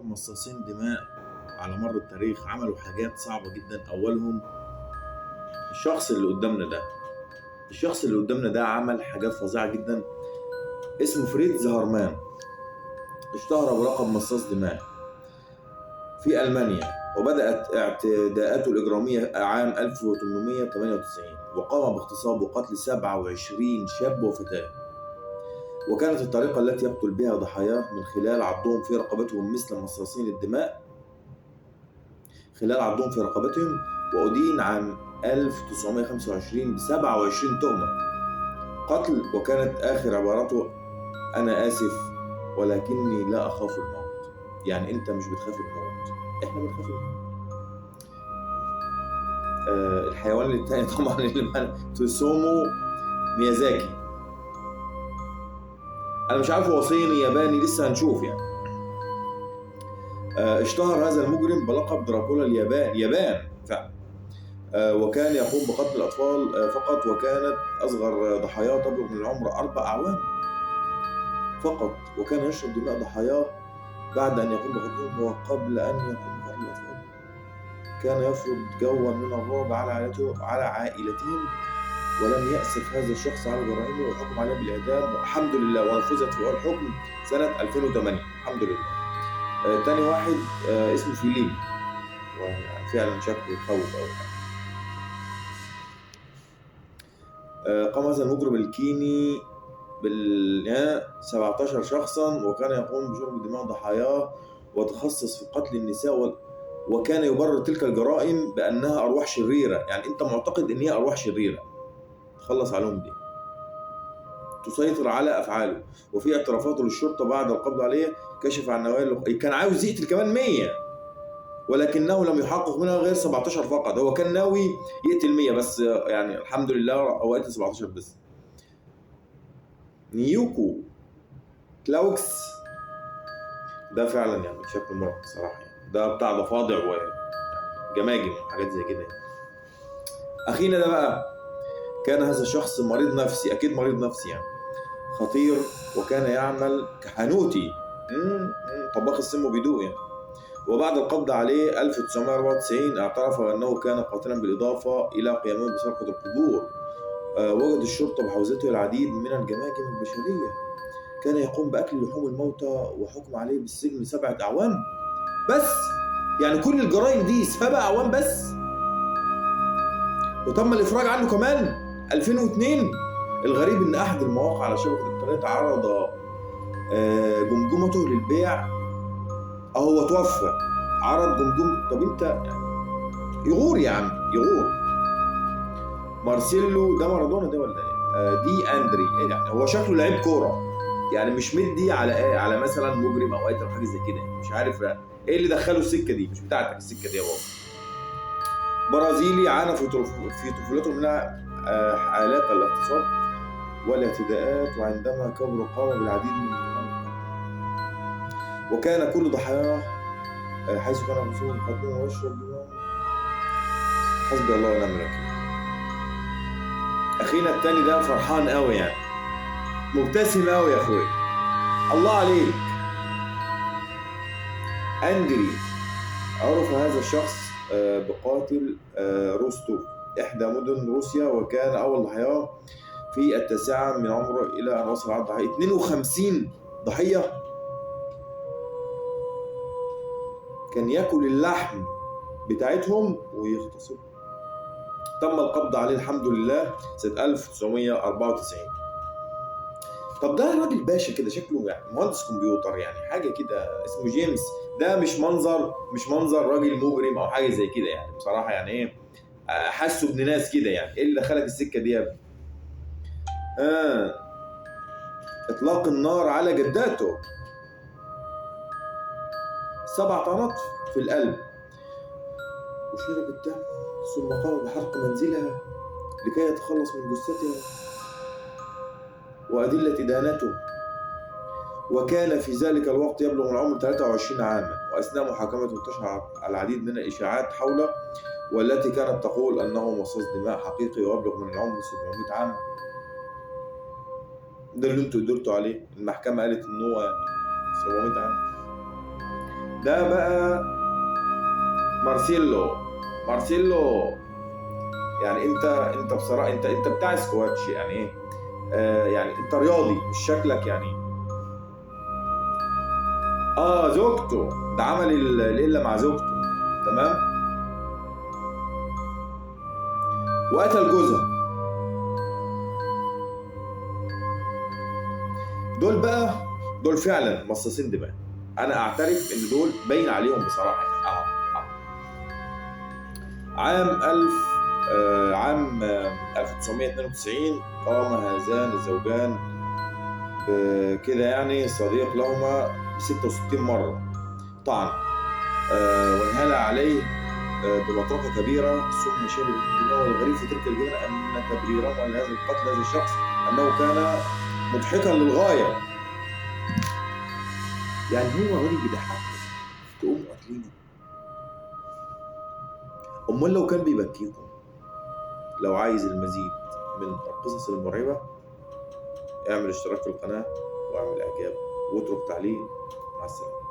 مصاصين دماء على مر التاريخ عملوا حاجات صعبة جدا. أولهم الشخص اللي قدامنا ده عمل حاجات فظيعة جدا. اسمه فريد زهرمان، اشتهر بلقب مصاص دماء في ألمانيا، وبدأت اعتداءاته الإجرامية عام 1898، وقام باغتصاب وقتل 27 شاب وفتاة. وكانت الطريقة التي يقتل بها ضحاياه من خلال عضهم في رقبتهم مثل مصاصين الدماء، وأدين عام 1925 ب 27 تهمة قتل، وكانت آخر عبارته: أنا آسف ولكني لا أخاف الموت. يعني أنت مش بتخاف الموت، إحنا بنخاف الموت. الحيوان الثاني طبعا اللي توسومو ميازاكي، أنا مش عارف هو صيني ياباني، لسه هنشوف يعني. اشتهر هذا المجرم بلقب دراكولا اليابان فعلا. وكان يقوم بقتل الأطفال فقط، وكانت أصغر ضحاياه تبلغ من العمر 4 أعوام فقط، وكان يشرب دماء ضحاياه بعد أن يقوم بقتلهم وقبل أن يقوم بقتل الأطفال. كان يفرض جوا من الرعب على عائلتهم، ولم يأسف هذا الشخص على جرائمه وحكم عليه بالإعدام، والحمد لله، ونفذت في الحكم سنة 2008 الحمد لله. تاني واحد اسمه فيليب، وفعلا شكله يخوف أوي. قام هذا المجرم الكيني 17 شخصا، وكان يقوم بشرب دماء ضحاياه، وتخصص في قتل النساء، وكان يبرر تلك الجرائم بأنها أرواح شريرة. يعني أنت معتقد إن هي أرواح شريرة، تخلص عليهم دي، تسيطر على أفعاله. وفي اعترافاته للشرطة بعد القبض عليه كشف عن نوايا، كان عاوز يقتل كمان 100، ولكنه لم يحقق منها غير 17 فقط. هو كان ناوي يقتل 100 بس، يعني الحمد لله هو قتل 17 بس. نيوكو كلاوكس ده فعلا يعني شكله مرعب بصراحة، يعني ده بتاع ضفادع وجماجم وحاجات زي كده. أخينا ده بقى كان هذا الشخص مريض نفسي، أكيد مريض نفسي يعني خطير، وكان يعمل كحانوتي، طباخ السم وبيدوق يعني. وبعد القبض عليه 1994 اعترف أنه كان قاتلا، بالإضافة إلى قيامه بسرقة القبور. وجد الشرطة بحوزته العديد من الجماجم البشرية. كان يقوم بأكل لحوم الموتى، وحكم عليه بالسجن 7 أعوام بس. يعني كل الجرائم دي 7 أعوام بس، وتم الإفراج عنه كمان 2002. الغريب إن أحد المواقع على شبكة الإنترنت عرض جمجمته للبيع. هو توفى، عرض جمجمة. طب أنت يعني يغور يا عم، يغور. مارسيلو ده مارادونا ده ولا إيه؟ دي أندري، إيه يعني؟ هو شكله لعيب كورة يعني، مش مدي على إيه، على مثلا مجرم أو قاتل أو حاجة زي كده، مش عارف إيه اللي دخله السكة دي، مش بتاعتك السكة دي يا بابا. برازيلي عانى في طفولته من حالات الاغتصاب والاعتداءات، وعندما كبر قام بالعديد من الجرائم، وكان كل ضحاياه حيث كان غسول يقدمه ويشرب دماء. حسبي الله ونعم الوكيل. اخينا التاني ده فرحان قوي يعني، مبتسم قوي يا اخويا، الله عليك. أندري عرف هذا الشخص بقاتل روستوف، إحدى مدن روسيا، وكان أول ضحاياه في 9 من عمره إلى أن وصل عدد ضحايا 52 ضحية. كان يأكل اللحم بتاعتهم ويغتصب. تم القبض عليه الحمد لله سنة 1994. طب ده راجل باشا كده، شكله يعني مهندس كمبيوتر يعني، حاجة كده، اسمه جيمس. ده مش منظر راجل مجرم أو حاجة زي كده يعني، بصراحة يعني إيه، حاسه ابن ناس كده يعني. إيه اللي دخلك السكة دي يا ابني؟ إطلاق النار على جداته، 7 طعنات في القلب، وشرب الدم، ثم قام بحرق منزلها لكي يتخلص من جثتها وأدلة إدانته. وكان في ذلك الوقت يبلغ العمر 23 عاما. وأثناء محاكمته انتشر العديد من الإشاعات حوله، والتي كانت تقول أنه مصاص دماء حقيقي ويبلغ من العمر 700 عام. ده اللي انتوا قدرتوا عليه، المحكمة قالت إن هو 700 عام. ده بقى مارسيلو. يعني انت بصراحه انت بتاع سكواتش يعني ايه؟ يعني انت رياضي مش شكلك يعني. زوجته، ده عمل الإلا مع زوجته، تمام، وقتل جوزها. دول فعلا مصاصين دماء. انا اعترف ان دول باين عليهم بصراحه يعني. عام 1992 قام هذان الزوجان بكده يعني صديق لهما 66 مرة طعن، وانهال عليه بمطرقة كبيرة، ثم شرب من دماء. والغريب في تلك الجملة أن تبريرهم لهذا القتل هذا الشخص أنه كان مضحكا للغاية. يعني هو راجل بيضحك تقوموا قاتلينه؟ أمال لو كان بيبكيكم؟ لو عايز المزيد من القصص المرعبة اعمل اشتراك في القناة واعمل اعجاب واترك تعليق. مع السلامة.